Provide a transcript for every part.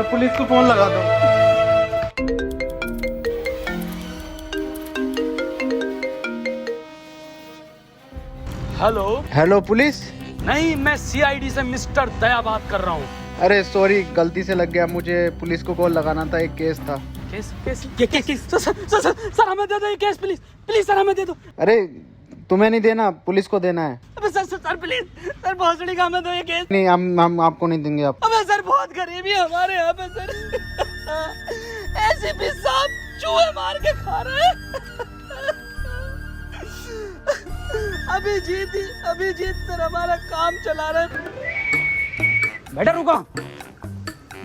मैं पुलिस को फोन लगा दूं। हेलो। Hello police. नहीं, मैं सीआईडी से मिस्टर दया बात कर रहा हूँ। अरे सॉरी, गलती से लग गया, मुझे पुलिस को कॉल लगाना था, एक केस था। केस केस केस सर हमें दे दो ये केस, प्लीज प्लीज सर हमें दे दो। अरे तुम्हें नहीं देना, पुलिस को देना है। अबे सर प्लीज सर, भोसड़ी का हमें दो ये केस। नहीं, हम आपको नहीं देंगे। आप अबे सर बहुत गरीबी है हमारे यहाँ पे सर। एसीपी साहब चूहे मार के खा रहे हैं। अभिजीत सर हमारा काम चला रहे हैं। बेटा रुको,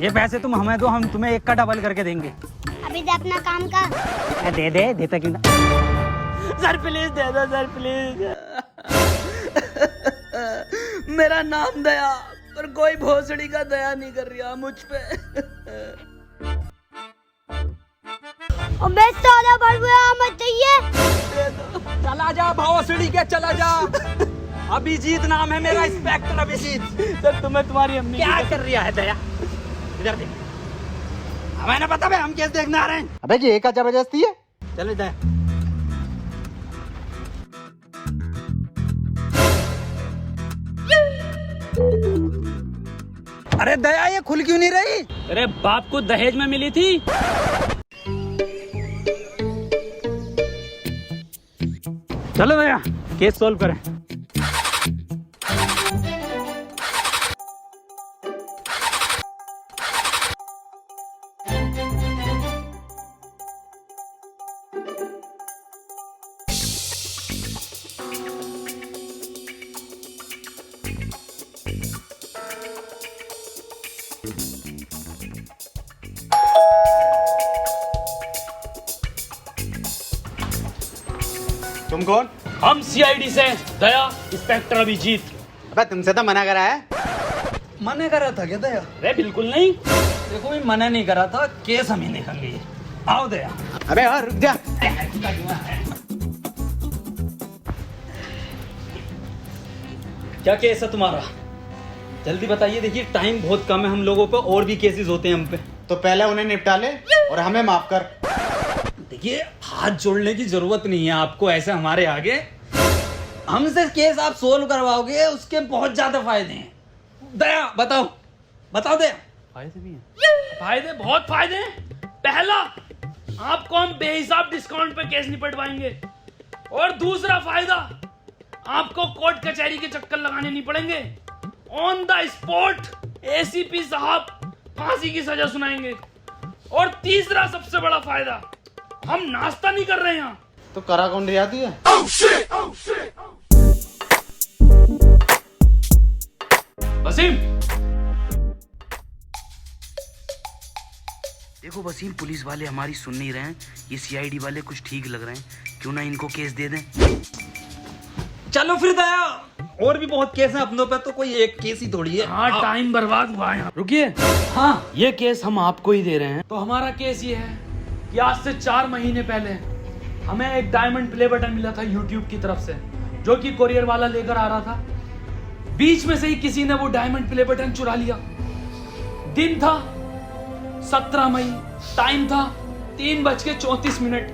ये पैसे तुम हमें दो, हम तुम्हें एक का डबल करके देंगे। अभी दे अपना काम का। दे देता क्यों ना। सर प्लीज दे दो सर प्लीज। मेरा नाम दया, पर कोई भोसड़ी का दया नहीं कर रहा मुझ पे। अबे साला बड़बुआ मत चाहिए। चला जा भोसड़ी के, चला जा। अभिजीत नाम है मेरा, इंस्पेक्टर अभिजीत। सर तुम्हें तुम्हारी अम्मी क्या कर रहा है दया? इधर देख, हमें ना पता है, हम केस देखने आ रहे हैं। अबे ये क्या जबरदस्ती है? चले दया। अरे दया ये खुल क्यों नहीं रही? अरे बाप को दहेज में मिली थी। चलो दया केस सॉल्व करें। तुम कौन? हम सीआईडी से दया, इंस्पेक्टर अभिजीत। अबे तुमसे तो मना करा है। मना करा था क्या दया? अरे बिल्कुल नहीं, देखो मैं मना नहीं करा था, केस हम ही देखेंगे। आओ दया। अबे और रुक जा। क्या केस है तुम्हारा? जल्दी बताइए, देखिए टाइम बहुत कम है हम लोगों पे, और भी केसेस होते हैं हम पे। तो पहले उन्हें निपटा ले और हमें माफ कर। देखिए हाथ जोड़ने की जरूरत नहीं है आपको ऐसे हमारे आगे। हमसे केस आप सोल्व करवाओगे, उसके बहुत ज्यादा फायदे हैं। दया बताओ, बताओ दया। फायदे भी हैं? फायदे बहुत फायदे हैं। पहला, आपको हम बेहिसाब डिस्काउंट पे केस निपटवाएंगे। और दूसरा फायदा, आपको कोर्ट कचहरी के चक्कर लगाने नहीं पड़ेंगे। ऑन द स्पॉट एसीपी साहब फांसी की सजा सुनाएंगे। और तीसरा सबसे बड़ा फायदा, हम नाश्ता नहीं कर रहे हैं यहाँ। तो करा कौन रियाती है? वसीम, देखो वसीम, पुलिस वाले हमारी सुन नहीं रहे हैं, ये सीआईडी वाले कुछ ठीक लग रहे हैं, क्यों ना इनको केस दे दें। चलो फिर दया, और भी बहुत केस हैं अपनों पे, तो कोई एक केस ही थोड़ी है। हाँ टाइम बर्बाद हुआ है। रुकिए, हाँ ये केस हम आपको ही दे रहे हैं। तो हमारा केस ये है कि आज से 4 महीने पहले हमें एक डायमंड प्ले बटन मिला था यूट्यूब की तरफ से, जो कि कोरियर वाला लेकर आ रहा था। बीच में से ही किसी ने वो डायमंड प्ले बटन चुरा लिया। दिन था 17 मई, टाइम था 3:34।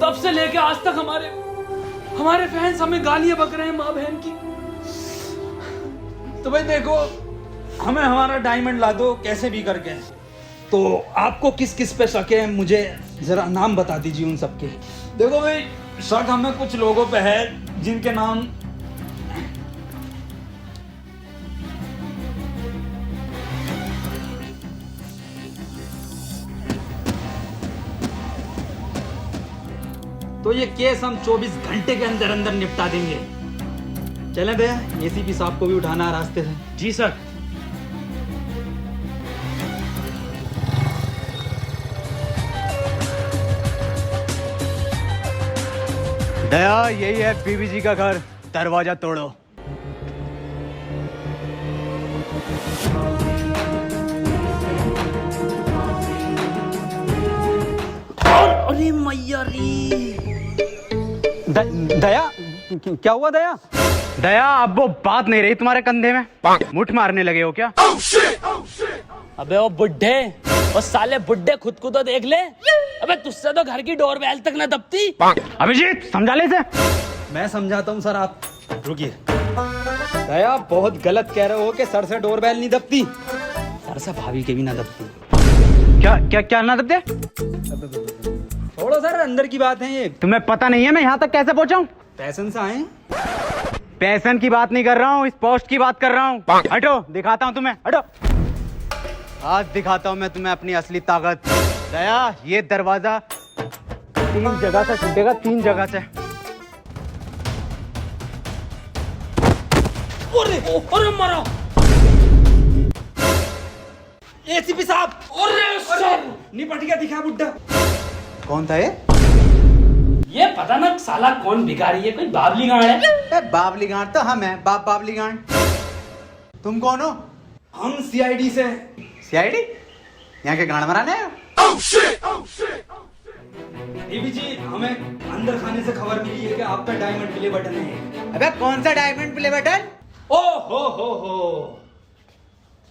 तब से लेके आज तक हमारे फैंस हमें गालियां बक रहे हैं माँ बहन की। तो भाई देखो, हमें हमारा डायमंड ला दो कैसे भी करके। तो आपको किस किस पे शक है, मुझे जरा नाम बता दीजिए उन सबके। देखो भाई, शक हमें कुछ लोगों पे है जिनके नाम तो ये केस हम 24 घंटे के अंदर अंदर निपटा देंगे। चलें भैया, एसीपी साहब को भी उठाना है रास्ते से। जी सर। दया, यही है बीबी जी का घर, दरवाजा तोड़ो। अरे मैया री। दया, क्या हुआ दया? दया, अब वो बात नहीं रही तुम्हारे कंधे में, मुठ मारने लगे हो क्या? अबे वो बुड्ढे, वो साले बुड्ढे खुद को तो देख ले। अबे तुझसे तो घर की डोरबेल तक न दबती। अभिजीत समझा ले इसे। मैं समझाता हूँ सर, आप रुकिए। दया बहुत गलत कह रहे हो कि सर से डोरबेल नहीं दबती, सर से भाभी के भी ना दबती। क्या क्या क्या ना दबते? छोड़ो सर, अंदर की बात है ये। तुम्हें पता नहीं है मैं यहाँ तक कैसे पहुँचा हूँ? पैशन से आए। पैसन की बात नहीं कर रहा हूँ, इस पोस्ट की बात कर रहा हूँ। हटो, दिखाता हूँ तुम्हें, हटो। आज दिखाता हूँ मैं तुम्हें अपनी असली ताकत। दया, ये दरवाजा 3 जगह से टूटेगा, 3 जगह से। अरे मारा एसीपी साहब। अरे सर, निपट गया, दिखा बुड्ढा। कौन था ये? ये पता ना साला कौन भिखारी है, कोई बाबली गांड है। बाबली गांड तो हम हैं, बाबली गांड। तुम कौन हो? हम सीआईडी से। सीआईडी? यहाँ के गांड मराने आए हो? देवी जी, हमें अंदर खाने से खबर मिली है कि आप पे डायमंड प्ले बटन है। अबे कौन सा डायमंड प्ले बटन? ओ हो,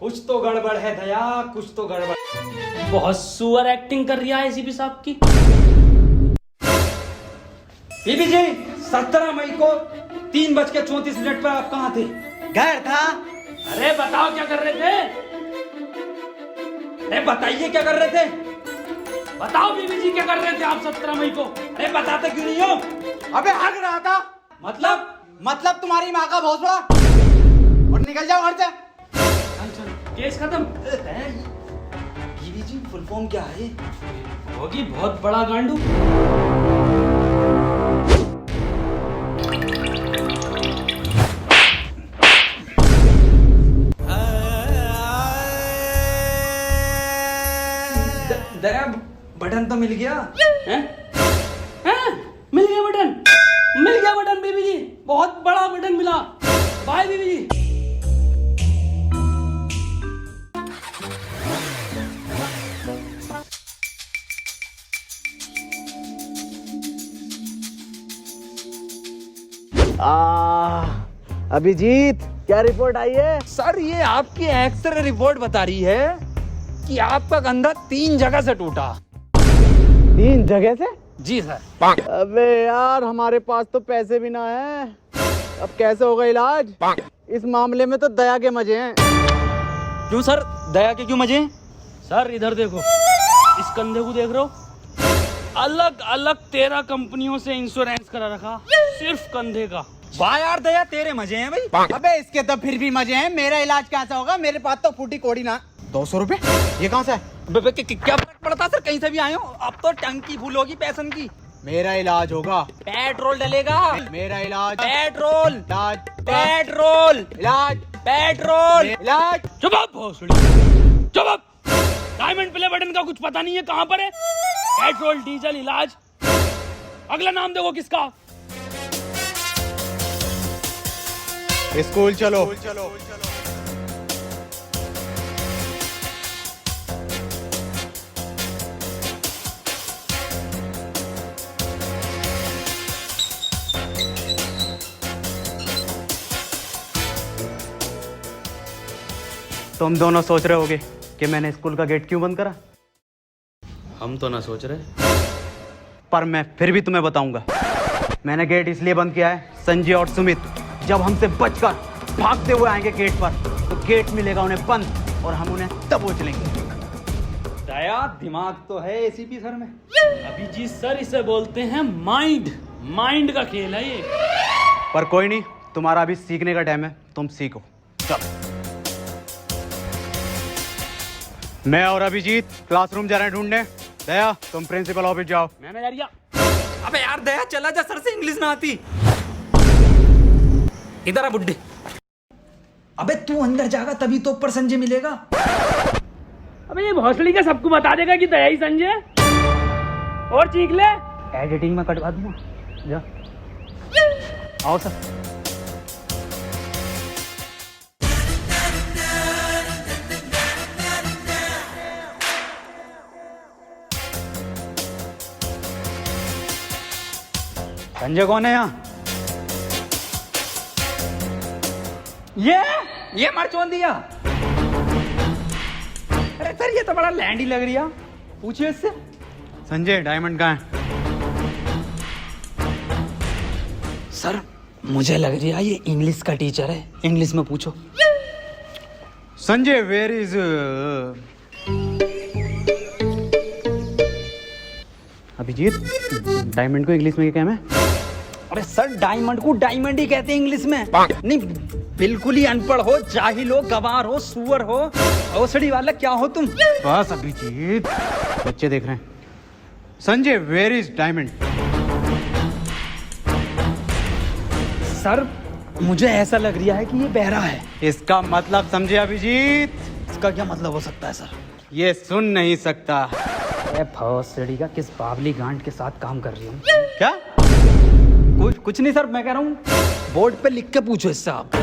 कुछ तो गड़बड़ है दया, कुछ तो गड़बड़। बहुत सुअर एक्टिंग कर रही है एसीपी साहब की। बीबी जी, 17 मई को 3:34 पर आप कहाँ थे? घर था। अरे बताओ क्या कर रहे थे? अरे बताइए क्या कर रहे थे? बताओ बीबी जी क्या कर रहे थे आप 17 मई को? अरे बताते क्यों नहीं हो? अबे हग रहा था। मतलब तुम्हारी माँ का भौसला। और निकल जाओ घर से। चल, केस खत्म। बीबी जी, फुल फॉर्म क्या है? होगी बहुत बड़ा गांडू। दया, बटन तो मिल गया। हैं? मिल गया बटन, मिल गया बटन बीबी जी, बहुत बड़ा बटन मिला। बाय बीबी जी। अभिजीत, क्या रिपोर्ट आई है? सर, ये आपकी एक्सरे रिपोर्ट बता रही है कि आपका कंधा 3 जगह से टूटा। 3 जगह से? जी सर। अबे यार, हमारे पास तो पैसे भी ना है, अब कैसे होगा इलाज? इस मामले में तो दया के मजे हैं। क्यों सर, दया के क्यों मजे? सर इधर देखो, इस कंधे को देख रहे हो? अलग अलग 13 कंपनियों से इंश्योरेंस करा रखा, सिर्फ कंधे का। वाह यार दया, तेरे मजे हैं भाई। अबे इसके तो फिर भी मजे हैं, मेरा इलाज कैसा होगा? मेरे पास तो फूटी कोड़ी ना। 200 रुपए? ये कहाँ से है? क्या फर्क पड़ता सर, कहीं से भी आए हो। अब तो टंकी फुल होगी पैसन की। मेरा इलाज होगा। पेट्रोल डलेगा। मेरा इलाज। पेट्रोल इलाज। पेट्रोल इलाज। पेट्रोल इलाज। चुप अप भोसड़ी, चुप अप। डायमंड प्ले बटन का कुछ पता नहीं है कहाँ पर है? पेट्रोल, डीजल, इलाज। अगला नाम देखो किसका? स्कूल चलो। तुम दोनों सोच रहे होगे कि मैंने स्कूल का गेट क्यों बंद करा। हम तो ना सोच रहे, पर मैं फिर भी तुम्हें बताऊंगा। मैंने गेट इसलिए बंद किया है, संजय और सुमित जब हमसे बचकर भागते हुए आएंगे गेट पर, तो गेट मिलेगा उन्हें बंद और हम उन्हें दबोच लेंगे। दया, दिमाग तो है एसीपी सर में। अभिजीत सर, इसे बोलते हैं माइंड। माइंड का खेल है ये। पर कोई नहीं, तुम्हारा अभी सीखने का टाइम है, तुम सीखो। चलो, मैं और अभिजीत क्लासरूम जा रहे हैं ढूंढने। दया, तुम प्रिंसिपल ऑफिस जाओ। मैनेजरिया। अबे यार दया, चला जा, सर से इंग्लिश ना आती। इधर आ बुड्ढे। अबे तू अंदर जाएगा तभी तो ऊपर संजय मिलेगा। अबे ये भोसड़ी का सबको बता देगा कि दया ही संजय। और चीख ले, एडिटिंग में कटवा दूंगा। जा, आओ सर। संजय कौन है यहाँ? ये मर चोन दिया। अरे अरे सर ये तो बड़ा लैंड ही लग रही है, पूछिए इससे। संजय डायमंड कहाँ है? सर मुझे लग रही है ये इंग्लिश का टीचर है, इंग्लिश में पूछो। Sanjay where is Abhijit, diamond को इंग्लिश में क्या कहना है? अरे सर डायमंड को डायमंड ही कहते हैं इंग्लिश में। नहीं बिल्कुल ही अनपढ़ हो, जाहिल हो, गवार हो, सुअर हो, औसड़ी वाला क्या हो तुम? बस अभिजीत, बच्चे देख रहे हैं। Sanjay where is diamond? Sir मुझे ऐसा लग रहा है कि ये बहरा है। इसका मतलब समझे अभिजीत? इसका क्या मतलब हो सकता है सर? ये सुन नहीं सकता। भौसड़ी का किस बावली गांड के साथ काम कर रही हूँ? क्या? कुछ नहीं सर, मैं कह रहा हूँ बोर्ड पे लिख के पूछो इससे आप।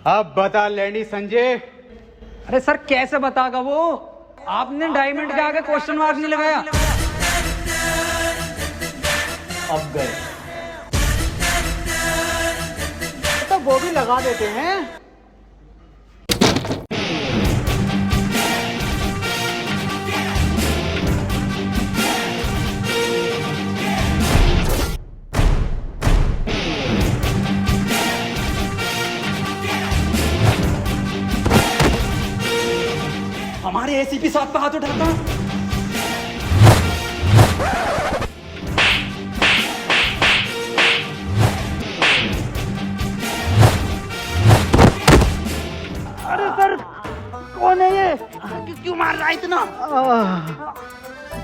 अब बता लैंडी संजय। अरे सर कैसे बतागा वो? आपने डायमंड के आगे क्वेश्चन मार्क नहीं लगाया। अब गए तो वो भी लगा देते हैं। हमारे एसीपी साहब पे हाथ उठाता। अरे सर कौन है ये? क्यों मार रहा है इतना?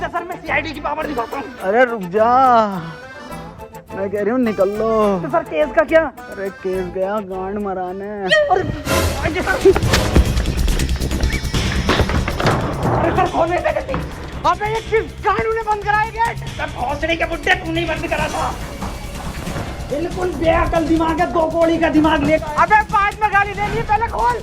सर मैं सीआईडी की पावर दिखाता हूँ। अरे रुक जा, मैं कह रही हूँ निकल लो। तो सर केस का क्या? अरे केस गया गांड मराने। अरे सर खोलने से गति। अबे ये किस गांडू ने बंद कराया गेट? सर भौसड़ी के बुड्ढे तू नहीं बंद करा था। बिल्कुल बेअकल दिमाग है, 2 गोली का दिमाग ले। अबे बाद में गाली देनी, पहले खोल।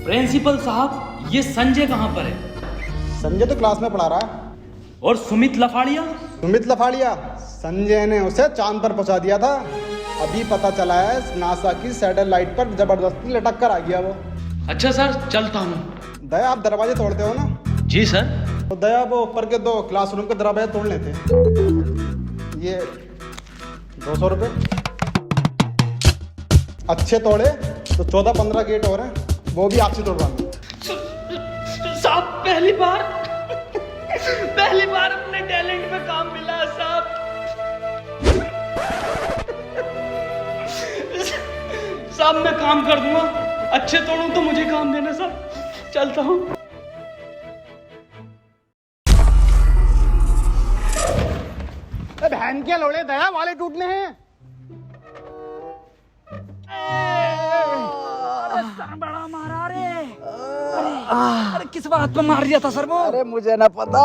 प्रिंसिपल साहब ये संजय कहाँ पर है? संजय तो क्लास में पढ़ा रहा है। और सुमित लफाड़िया? सुमित लफाड़िया, संजय ने उसे चांद पर पहुंचा दिया था। अभी पता चला है नासा की सैटेलाइट पर जबरदस्ती लटक कर आ गया वो। अच्छा सर चलता हूँ। दया आप दरवाजे तोड़ते हो ना? जी सर। तो दया वो ऊपर के 2 क्लासरूम के दरवाजे तोड़ने थे। ये 200 रुपये अच्छे तोड़े तो 14-15 गेट हो रहे हैं, वो भी आपसे तोड़वाएंगे। साहब पहली बार अपने टैलेंट में काम मिला है साहब। साहब मैं काम कर दूंगा, अच्छे तोड़ूं तो मुझे काम देना साहब। चलता हूँ। बहन के लोड़े दया वाले टूटने हैं। सर बड़ा मारा रे। अरे किस बात पे मार दिया था सर वो? अरे मुझे ना पता।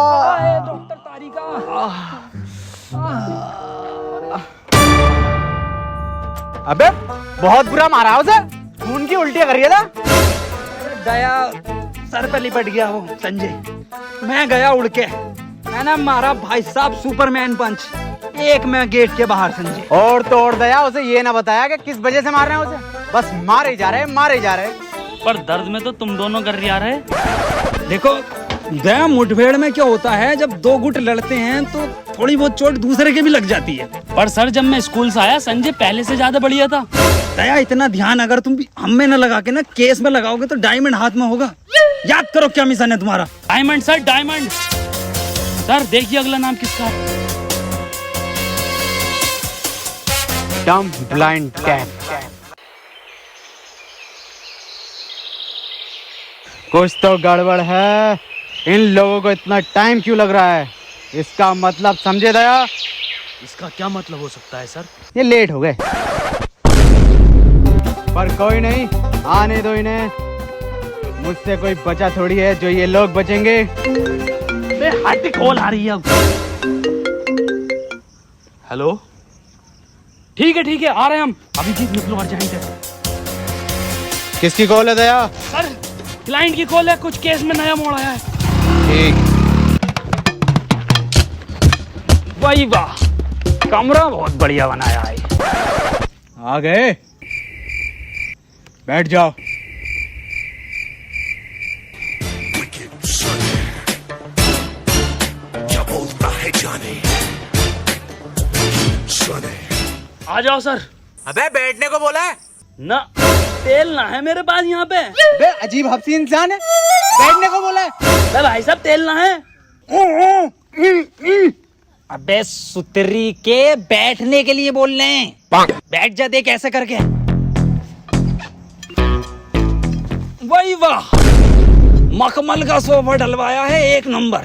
डॉक्टर तारिका। अबे बहुत बुरा मारा उसे, खून की उल्टियां कर रही था। दया सर पे लिपट गया वो संजय। मैं गया उड़ के, मैंने मारा भाई साहब सुपरमैन पंच, एक मैं गेट के बाहर संजय। और तो और दया उसे ये ना बताया कि किस वजह से मार रहे हैं उसे, बस मारे जा रहे, मारे जा रहे। पर दर्द में तो तुम दोनों कर रहे। देखो दया मुठभेड़ में क्या होता है, जब 2 गुट लड़ते हैं तो थोड़ी बहुत चोट दूसरे के भी लग जाती है। पर सर जब मैं स्कूल से आया संजय पहले से ज्यादा बढ़िया था। दया इतना ध्यान अगर तुम भी हम में न लगा के ना केस में लगाओगे तो डायमंड हाथ में होगा। याद करो क्या मिशन है तुम्हारा। Diamond sir diamond. सर देखिए अगला नाम किसका है। डम ब्लाइंड टैप। कुछ तो गड़बड़ है, इन लोगों को इतना टाइम क्यों लग रहा है? इसका मतलब समझे दया? इसका क्या मतलब हो सकता है सर? ये लेट हो गए, पर कोई नहीं, आने दो इन्हें। मुझसे कोई बचा थोड़ी है जो ये लोग बचेंगे। अबे हट, कॉल आ रही है अब। हेलो, ठीक है आ रहे हैं हम। अभिजीत निकलो अर्जेंट है। किसकी कॉल है दया? सर क्लाइंट की कॉल है, कुछ केस में नया मोड़ आया है। ठीक। वाह वाह, कमरा बहुत बढ़िया बनाया है। आ गए, बैठ जाओ। आ जाओ सर। अबे बैठने को बोला है ना, तेल ना है मेरे पास यहाँ पे। बे अजीब हफ्सी इंसान है, बैठने को बोला है। अबे भाई साहब तेल ना है। अबे सुतरी के बैठने के लिए बोल रहे हैं। बैठ जा, देख ऐसे करके। वही वाह, मखमल का सोफा डलवाया है, एक नंबर।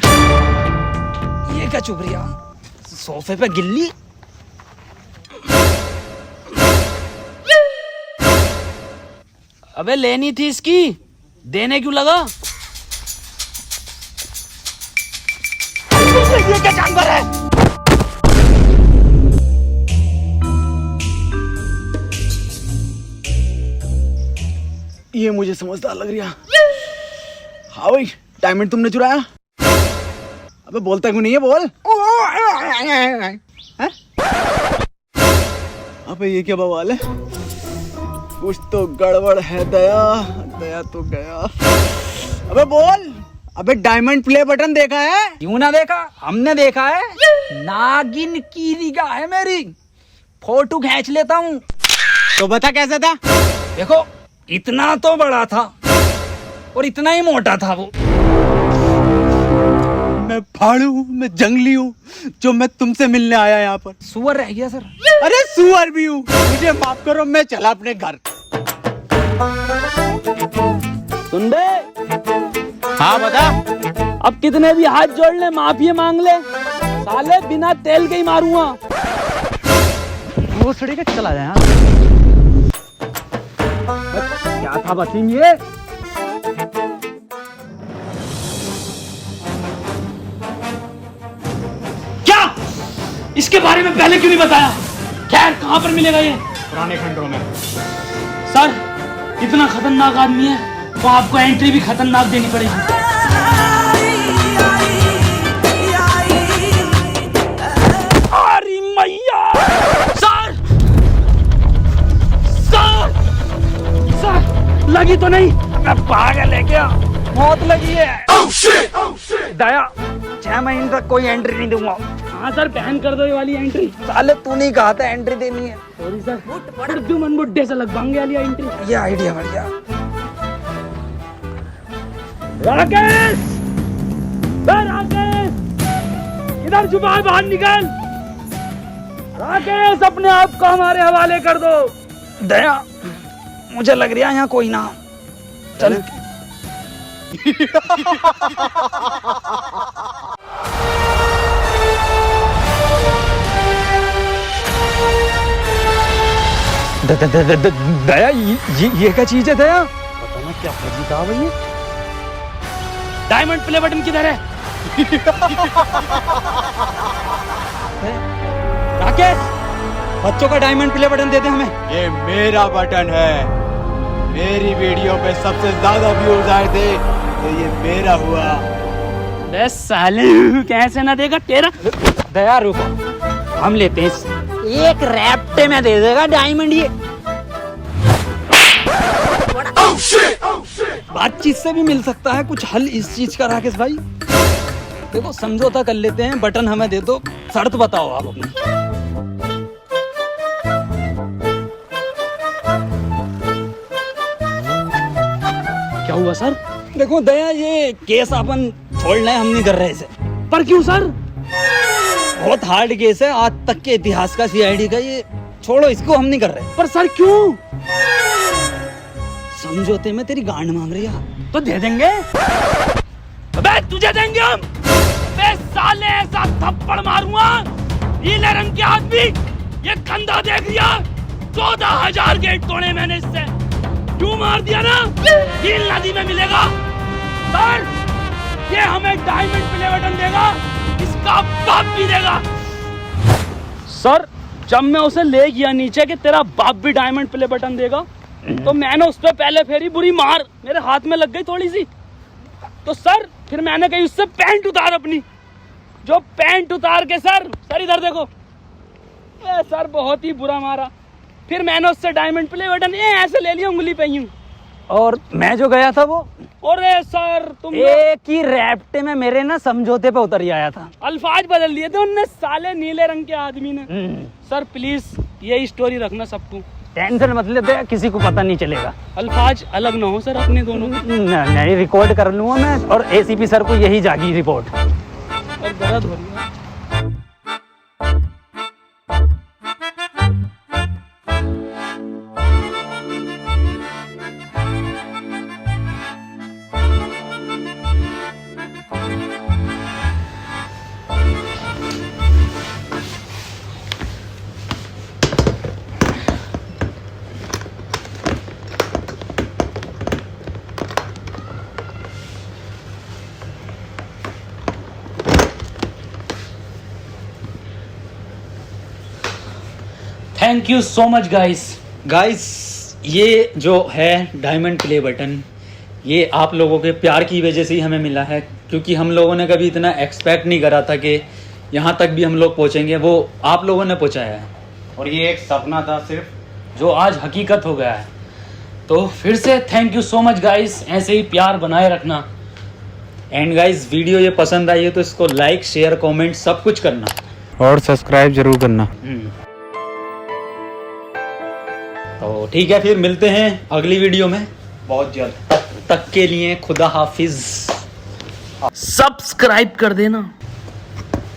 ये क्या चुप रही, सोफे पे गिल्ली। अबे लेनी थी इसकी, देने क्यों लगा? ये क्या जानवर है? ये मुझे समझदार लग रहा। हाँ भाई, डायमंड तुमने चुराया? अबे बोलता क्यों नहीं है, बोल। हैं? अबे ये क्या बवाल है? कुछ तो गड़बड़ है दया, दया तो गया। अबे बोल। अबे डायमंड प्ले बटन देखा है? क्यों ना देखा, हमने देखा है। नागिन की निगाह है मेरी, फोटो खींच लेता हूँ। तो बता कैसा था? देखो, इतना तो बड़ा था और इतना ही मोटा था वो। मैं फाड़ू हूँ, मैं जंगली हूँ, जो मैं तुमसे मिलने आया यहाँ पर। सुअर रह गया सर। अरे सुअर भी हूँ, मुझे माफ करो, मैं चला अपने घर। सुन दे, हाँ बता। अब कितने भी हाथ जोड़ ले, माफी मांग ले, साले बिना तेल के ही मारूंगा। वो सड़ी के चला जाए। क्या था वसीम ये? क्या इसके बारे में पहले क्यों नहीं बताया? खैर, कहां पर मिलेगा ये? पुराने खंडरों में। सर इतना खतरनाक आदमी है तो आपको एंट्री भी खतरनाक देनी पड़ेगी। अरे मैया! सर सर सर, लगी तो नहीं? मैं पागल है क्या? मौत लगी है। दया, 6 महीने तक कोई एंट्री नहीं दूंगा। हाँ सर, बैन कर दो ये वाली एंट्री। साले तू नहीं कहा था एंट्री देनी है। सॉरी सर, उर्दू बुड्ढे से लगवाएंगे वाली एंट्री। ये आइडिया बढ़िया। राकेश, राकेश, इधर छुपा है, बाहर निकल। राकेश, अपने आप को हमारे हवाले कर दो। दया, मुझे लग रहा है यहाँ कोई ना। चल। दया, ये क्या चीज है दया? पता ना क्या फर्जी था भैया। डायमंड प्ले बटन किधर है? राकेश, बच्चों का डायमंड प्ले बटन दे दे हमें। ये मेरा बटन है, मेरी वीडियो पे सबसे ज्यादा व्यूज आए थे तो ये मेरा हुआ। बे साले, कैसे ना देगा तेरा? दया रुको, हम लेते हैं। एक रैप्टे में दे देगा डायमंड ये। बातचीत से भी मिल सकता है कुछ हल इस चीज का। राकेश भाई देखो, समझौता कर लेते हैं, बटन हमें दे दो, शर्त बताओ आप अपनी। क्या हुआ सर? देखो दया, ये केस अपन छोड़ना है, हम नहीं कर रहे इसे। पर क्यों सर? बहुत हार्ड केस है, आज तक के इतिहास का सीआईडी का। ये छोड़ो, इसको हम नहीं कर रहे। पर सर क्यों? समझौते में तेरी गांड मांग रही है तो दे देंगे। अबे तुझे देंगे हम। अबे साले, ऐसा थप्पड़ मारूंगा, नीले रंग के आदमी, ये कंधा देख लिया? 14,000 गेट तोड़े मैंने इससे। क्यों मार दिया ना? नील नदी में मिलेगा। सर ये हमें डायमंड प्ले बटन देगा, इसका बाप भी देगा। सर जब मैं उसे ले गया नीचे कि तेरा बाप भी डायमंड प्ले बटन देगा, तो मैंने उस पर पहले फेरी बुरी मार, मेरे हाथ में लग गई थोड़ी सी। तो सर फिर मैंने कही उससे पैंट उतार अपनी, जो पैंट उतार के सर इधर देखो, सर बहुत ही बुरा मारा। फिर मैंने उससे डायमंड प्ले बटन ऐसे ले लिया, उंगली पे यूं। और मैं जो गया था वो अरे सर तुम एक ही रैप्टे में मेरे ना समझौते पे उतर ही आया था। अल्फाज बदल दिए थे उनने, साले नीले रंग के आदमी ने। सर प्लीज यही स्टोरी रखना सबको, टेंशन मत ले, किसी को पता नहीं चलेगा। अल्फाज अलग ना हो सर अपने दोनों। नहीं रिकॉर्ड कर लूंगा मैं, और एसीपी सर को यही जागी रिपोर्ट। और दर्द हो रही है। Thank you so much guys, ये जो है डायमंड प्ले बटन, ये आप लोगों के प्यार की वजह से ही हमें मिला है, क्योंकि हम लोगों ने कभी इतना एक्सपेक्ट नहीं करा था कि यहाँ तक भी हम लोग पहुँचेंगे। वो आप लोगों ने पहुँचाया है, और ये एक सपना था सिर्फ, जो आज हकीकत हो गया है। तो फिर से thank you so much guys, ऐसे ही प्यार बनाए रखना। एंड गाइस वीडियो ये पसंद आई है तो इसको लाइक शेयर कमेंट सब कुछ करना, और सब्सक्राइब जरूर करना। तो ठीक है, फिर मिलते हैं अगली वीडियो में बहुत जल्द। तब तक के लिए खुदा हाफिज। सब्सक्राइब कर देना।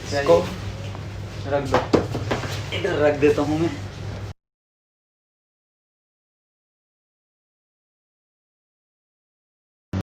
इसको रख दो, इधर रख देता हूँ मैं।